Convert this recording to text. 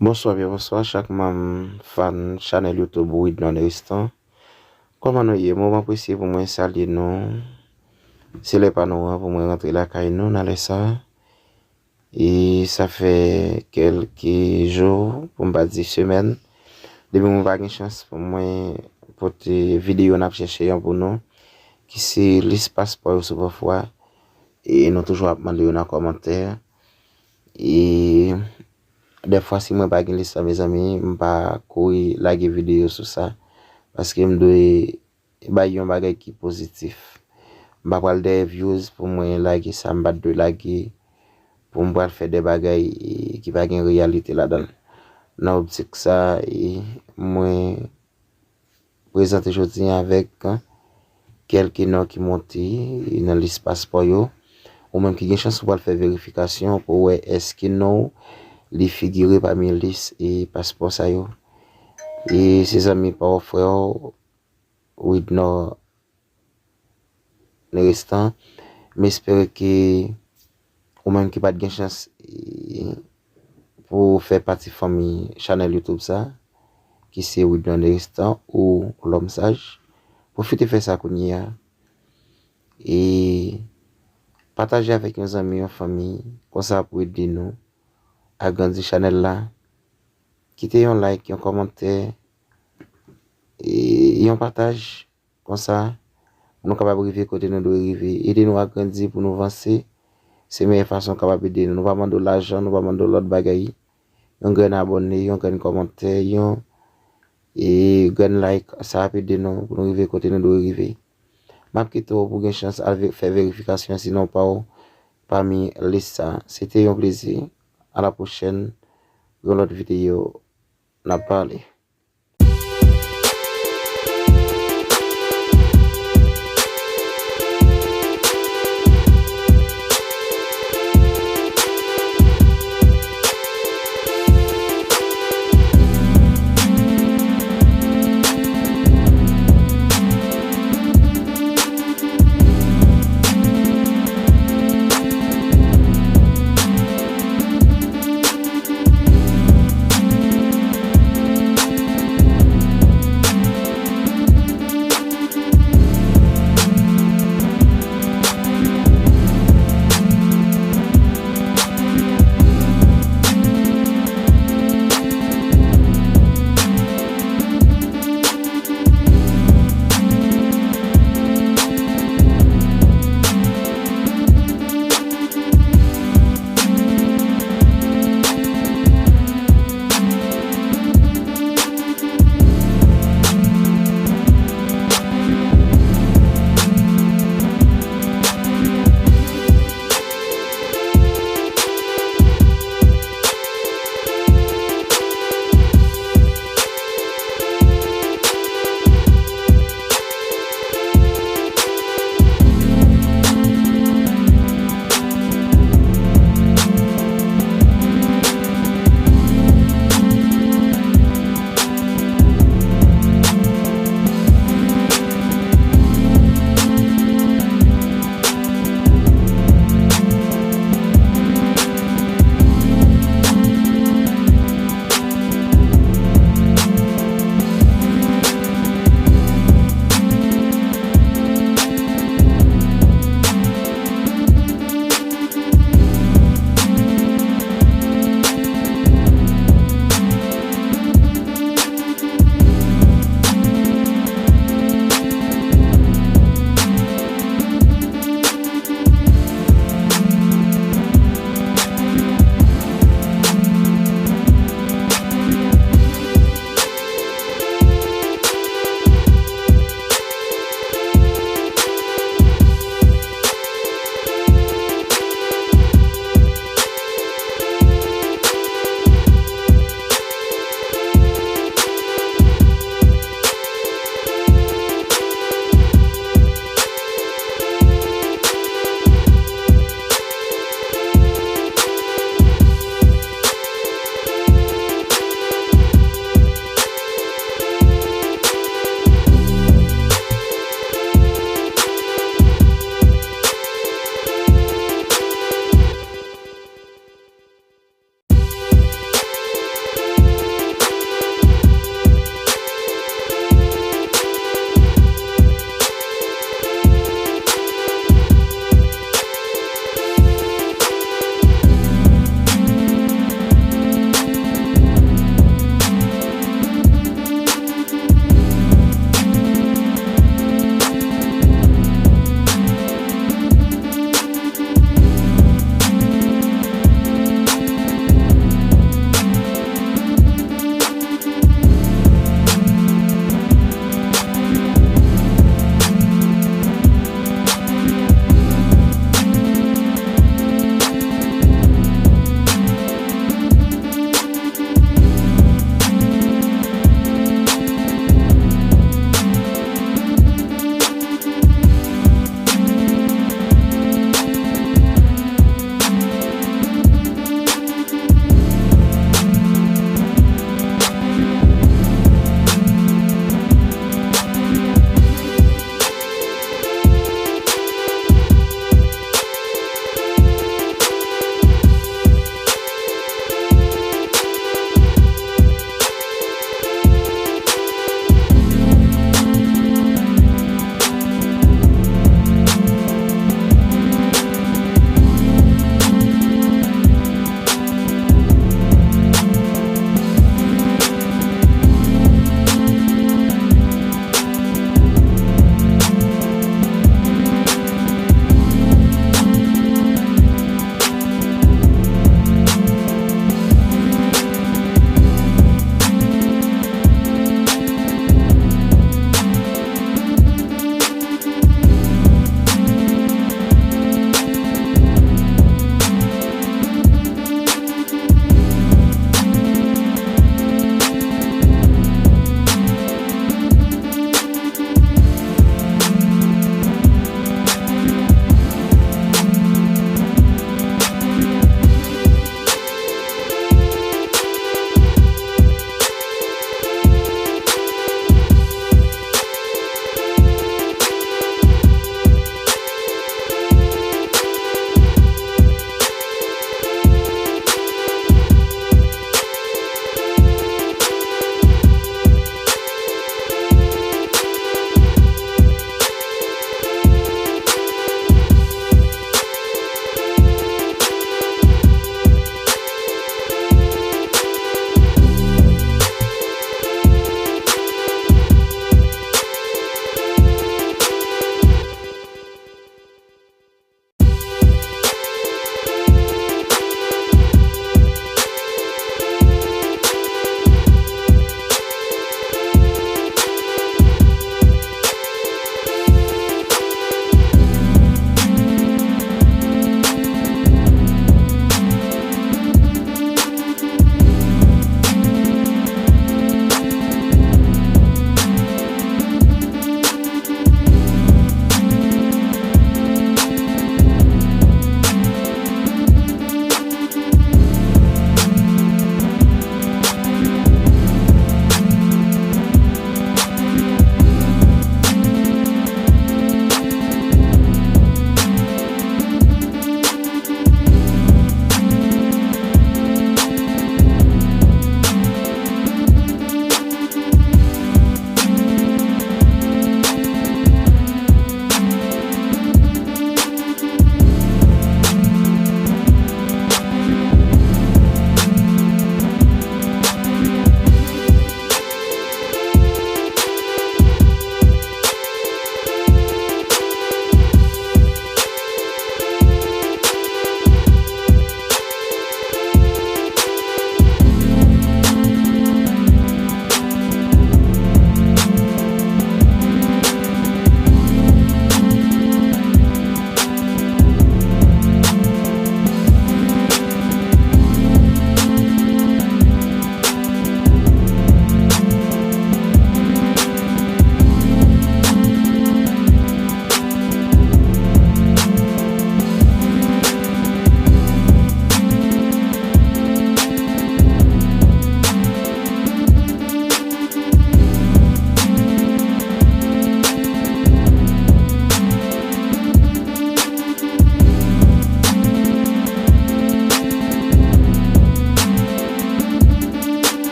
Bonsoir, bien bonsoir, chaque membre fan channel YouTube Unissons. Comment nous y est, moment précis pour moi saluer nous. C'est les panneaux pour moi rentrer la caille nous dans les ça. Et ça fait quelques jours, pour me dire semaines, depuis mon pas une chance pour moi pour tes vidéos n'a cherché pour nous qui c'est l'espace pour parfois et nous toujours demander dans commentaire et des fois si moi pas gagne ça mes amis pas courir liker vidéo sur ça parce que me doit ba yon bagay qui positif m'pa pral des views pour moi liker ça m'pa de liker pour me faire des bagay qui pas gagne réalité là-dedans dans optique ça et moi présenter aujourd'hui avec quelques noms qui montent dans l'espace pour yo ou même qui gagne chance pour faire vérification pour ouais est-ce que non les figurer parmi liste et passeport ça yo et ses amis par frère with no restant mais j'espère que ou même qui pas de chance pour faire partie famille channel YouTube ça qui c'est with no restant ou l'homme sage profitez faire ça kounya et partager avec nos amis en famille comme ça pour aider nous à grandir channel là. Quittez un like, un commentaire et un partage comme ça nous capables de arriver côté nous doit arriver aider nous à grandir pour nous avancer c'est meilleure façon capable d'aider nous pas demander l'argent nous pas demander l'autre bagaille un grand abonné un grand commentaire et grand like ça peut aider nous pour nous arriver côté nous doit arriver m'a quitté pour une chance à faire vérification sinon pas parmi les ça c'était un plaisir à la prochaine dans l'autre vidéo n'a parlé